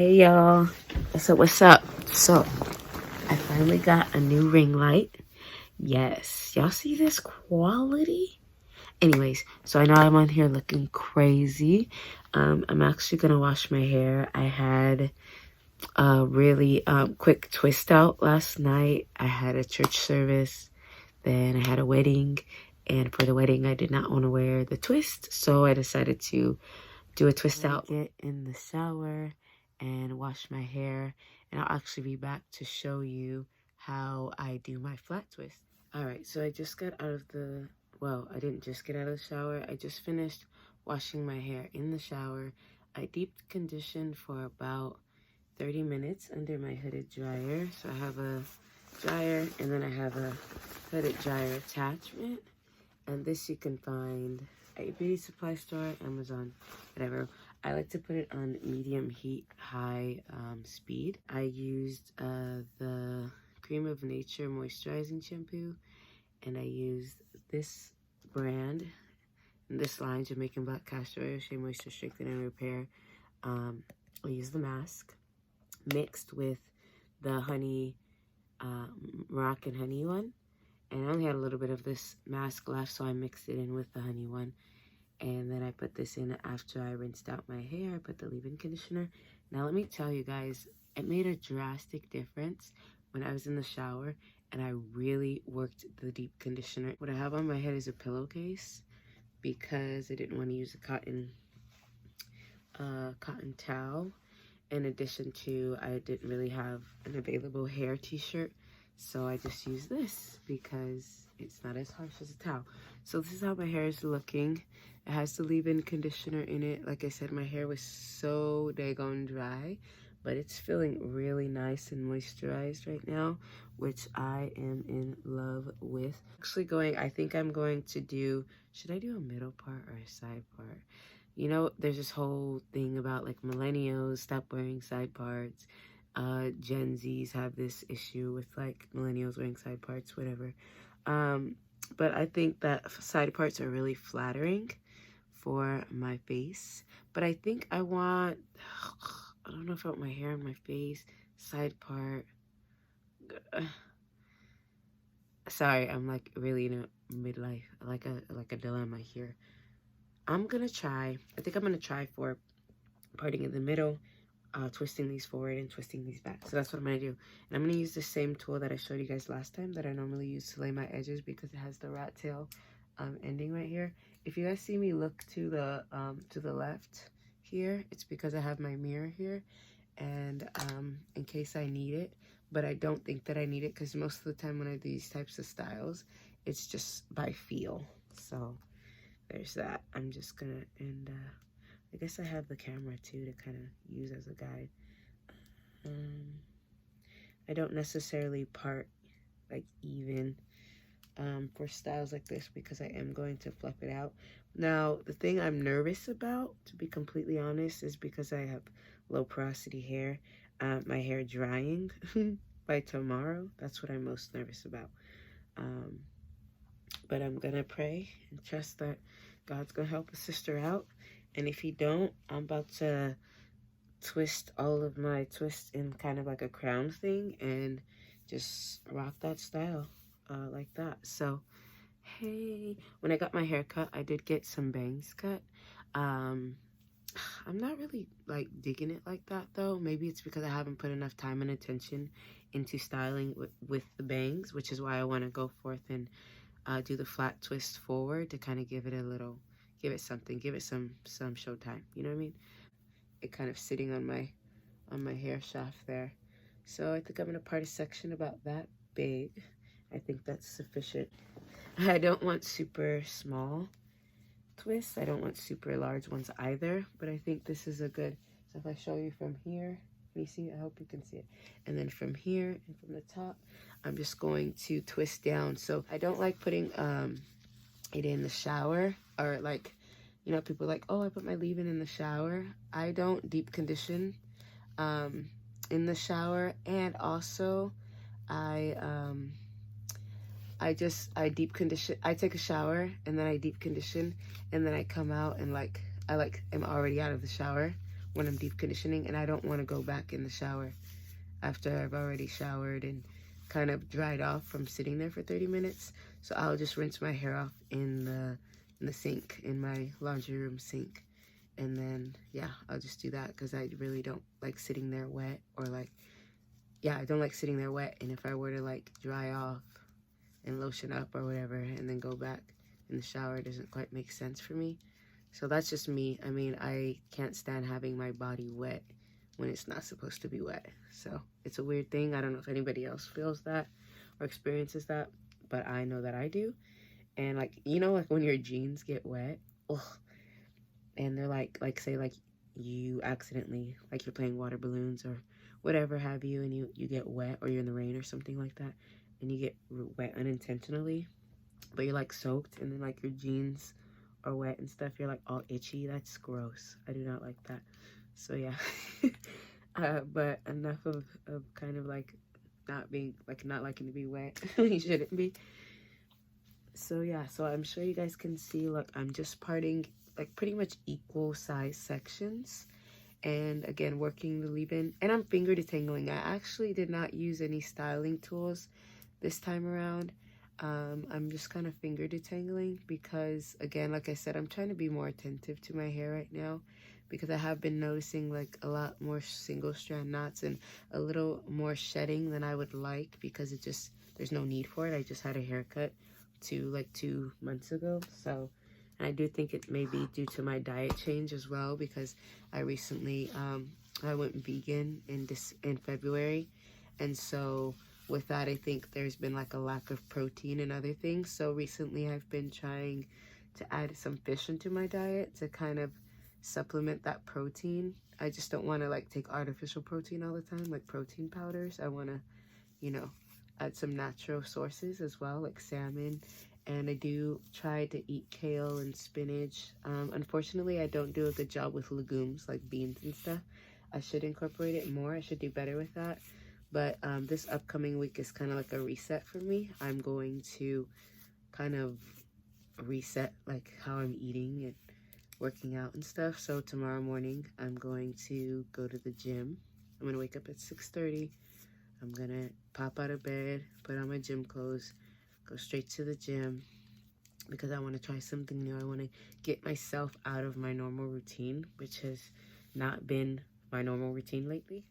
Hey y'all. So what's up? So I finally got a new ring light. Yes. Y'all see this quality? Anyways, so I know I'm on here looking crazy. I'm actually gonna wash my hair. I had a really quick twist out last night. I had a church service, then I had a wedding, and for the wedding I did not want to wear the twist, so I decided to do a twist out, get in the shower and wash my hair, and I'll actually be back to show you how I do my flat twist. All right, so I just got out of the, well, I didn't just get out of the shower. I just finished washing my hair in the shower. I deep conditioned for about 30 minutes under my hooded dryer. So I have a dryer and then I have a hooded dryer attachment. And this you can find at your beauty supply store, Amazon, whatever. I like to put it on medium heat, high speed. I used the Cream of Nature moisturizing shampoo, and I used this brand, in this line, Jamaican Black Castor Oil Shea Moisture Strengthen and Repair. I used the mask mixed with the honey, Moroccan honey one. And I only had a little bit of this mask left, so I mixed it in with the honey one. And then I put this in after I rinsed out my hair. I put the leave-in conditioner. Now let me tell you guys, it made a drastic difference when I was in the shower and I really worked the deep conditioner. What I have on my head is a pillowcase because I didn't want to use a cotton towel. In addition to, I didn't really have an available hair t-shirt, so I just used this because it's not as harsh as a towel. So this is how my hair is looking. It has the leave-in conditioner in it. Like I said, my hair was so daggone dry, but it's feeling really nice and moisturized right now, which I am in love with. Actually I think I'm going to do, should I do a middle part or a side part? You know, there's this whole thing about like millennials stop wearing side parts. Gen Zs have this issue with like millennials wearing side parts, whatever. But I think that side parts are really flattering for my face. But I think I want, I don't know if I want my hair on my face, side part. Sorry, I'm like really in a midlife, like a dilemma here. I'm gonna try, I think I'm gonna try for parting in the middle, twisting these forward and twisting these back. So that's what I'm gonna do. And I'm gonna use the same tool that I showed you guys last time that I normally use to lay my edges because it has the rat tail ending right here. If you guys see me look to the left here, it's because I have my mirror here, and in case I need it. But I don't think that I need it because most of the time when I do these types of styles, it's just by feel. So there's that. I'm just gonna, and I guess I have the camera too to kind of use as a guide. I don't necessarily part like even for styles like this because I am going to fluff it out. Now, the thing I'm nervous about, to be completely honest, is because I have low porosity hair, my hair drying by tomorrow. That's what I'm most nervous about. But I'm gonna pray and trust that God's gonna help a sister out. And if he don't, I'm about to twist all of my twists in kind of like a crown thing and just rock that style like that. So, hey, when I got my hair cut, I did get some bangs cut. I'm not really like digging it like that though. Maybe it's because I haven't put enough time and attention into styling with the bangs, which is why I want to go forth and do the flat twist forward to kind of give it a little, give it something, give it some showtime. You know what I mean? It kind of sitting on my hair shaft there. So I think I'm gonna part a section about that big. I think that's sufficient. I don't want super small twists. I don't want super large ones either, but I think this is a good, so if I show you from here, can you see? I hope you can see it. And then from here and from the top, I'm just going to twist down. So I don't like putting it in the shower, or like, you know, people are like, oh, I put my leave-in in the shower. I don't deep condition in the shower, and also I deep condition. I take a shower and then I deep condition, and then I come out and like I am already out of the shower when I'm deep conditioning, and I don't want to go back in the shower after I've already showered and kind of dried off from sitting there for 30 minutes. So I'll just rinse my hair off in the sink, in my laundry room sink. And then, yeah, I'll just do that because I really don't like sitting there wet, or like, yeah, I don't like sitting there wet. And if I were to like dry off and lotion up or whatever and then go back in the shower, it doesn't quite make sense for me. So that's just me. I mean, I can't stand having my body wet when it's not supposed to be wet. So it's a weird thing. I don't know if anybody else feels that or experiences that, but I know that I do. And like, you know, like when your jeans get wet, ugh, and they're like say like you accidentally, like you're playing water balloons or whatever have you, and you get wet, or you're in the rain or something like that, and you get wet unintentionally, but you're like soaked, and then like your jeans are wet and stuff, you're like all itchy. That's gross. I do not like that. So yeah. But enough of kind of like not liking to be wet. You shouldn't be. So yeah, so I'm sure you guys can see, look, I'm just parting like pretty much equal size sections, and again working the leave-in, and I'm finger detangling. I actually did not use any styling tools this time around. I'm just kind of finger detangling because, again, like I said, I'm trying to be more attentive to my hair right now, because I have been noticing like a lot more single strand knots and a little more shedding than I would like, because it just, there's no need for it. I just had a haircut 2 months ago. So, and I do think it may be due to my diet change as well, because I recently I went vegan in February, and so with that, I think there's been like a lack of protein and other things. So recently I've been trying to add some fish into my diet to kind of supplement that protein. I just don't want to like take artificial protein all the time, like protein powders. I want to, you know, add some natural sources as well, like salmon. And I do try to eat kale and spinach. Unfortunately, I don't do a good job with legumes like beans and stuff. I should incorporate it more. I should do better with that. But this upcoming week is kind of like a reset for me. I'm going to kind of reset like how I'm eating and working out and stuff. So tomorrow morning, I'm going to go to the gym. I'm going to wake up at 6:30. I'm going to pop out of bed, put on my gym clothes, go straight to the gym, because I want to try something new. I want to get myself out of my normal routine, which has not been my normal routine lately.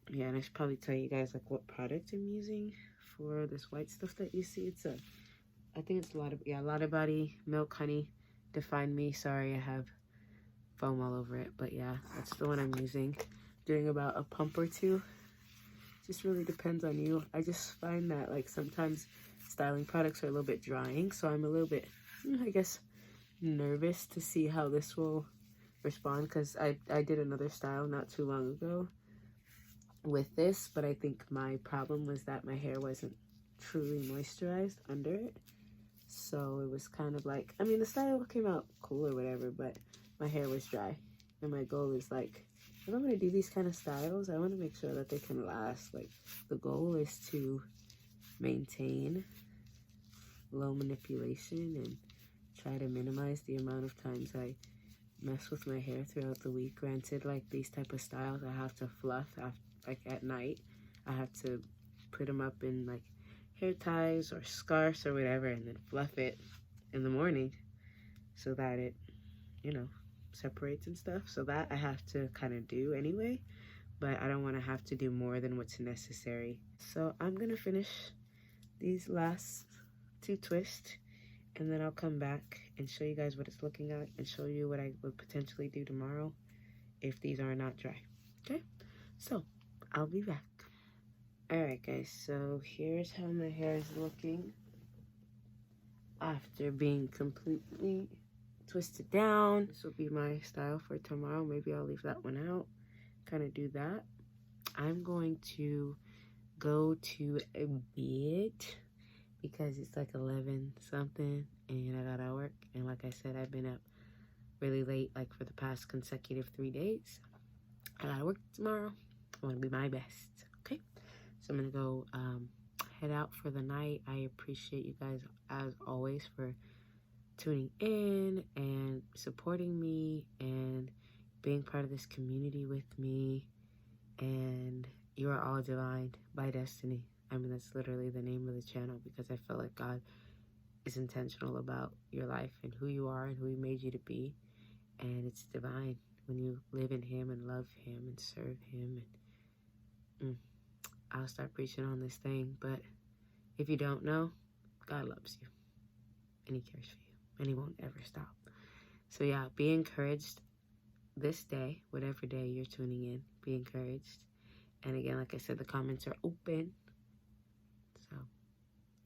Yeah, and I should probably tell you guys like what product I'm using for this white stuff that you see. It's I think it's a lot of body milk honey. Define me. Sorry, I have foam all over it, but yeah, that's the one I'm using. Doing about a pump or two. Just really depends on you. I just find that like sometimes styling products are a little bit drying, so I'm a little bit, I guess, nervous to see how this will respond, because I did another style not too long ago with this, but I think my problem was that my hair wasn't truly moisturized under it. So it was kind of like, I mean, the style came out cool or whatever, but my hair was dry. And my goal is like, if I'm gonna do these kind of styles, I want to make sure that they can last. Like, the goal is to maintain low manipulation and try to minimize the amount of times I mess with my hair throughout the week. Granted, like these type of styles, I have to fluff like at night. I have to put them up in like hair ties or scarves or whatever, and then fluff it in the morning so that it, you know, separates and stuff. So that I have to kind of do anyway, but I don't want to have to do more than what's necessary. So I'm gonna finish these last 2 twists, and then I'll come back and show you guys what it's looking like and show you what I would potentially do tomorrow if these are not dry. Okay, so I'll be back. Alright guys, so here's how my hair is looking after being completely twisted down. This will be my style for tomorrow. Maybe I'll leave that one out, kind of do that. I'm going to go to a bed because it's like 11 something and I gotta work. And like I said, I've been up really late like for the past consecutive 3 days. I gotta work tomorrow. I want to be my best. Okay, so I'm gonna go head out for the night. I appreciate you guys as always for tuning in and supporting me and being part of this community with me. And you are all divine by destiny. I mean, that's literally the name of the channel, because I feel like God is intentional about your life and who you are and who he made you to be. And it's divine when you live in him and love him and serve him. And I'll start preaching on this thing, but if you don't know, God loves you and he cares for you and he won't ever stop. So yeah, be encouraged this day, whatever day you're tuning in. Be encouraged. And again, like I said, the comments are open. So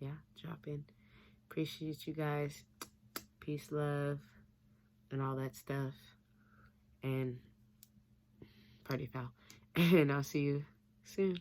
yeah, drop in. Appreciate you guys. Peace, love, and all that stuff. And party foul. And I'll see you soon.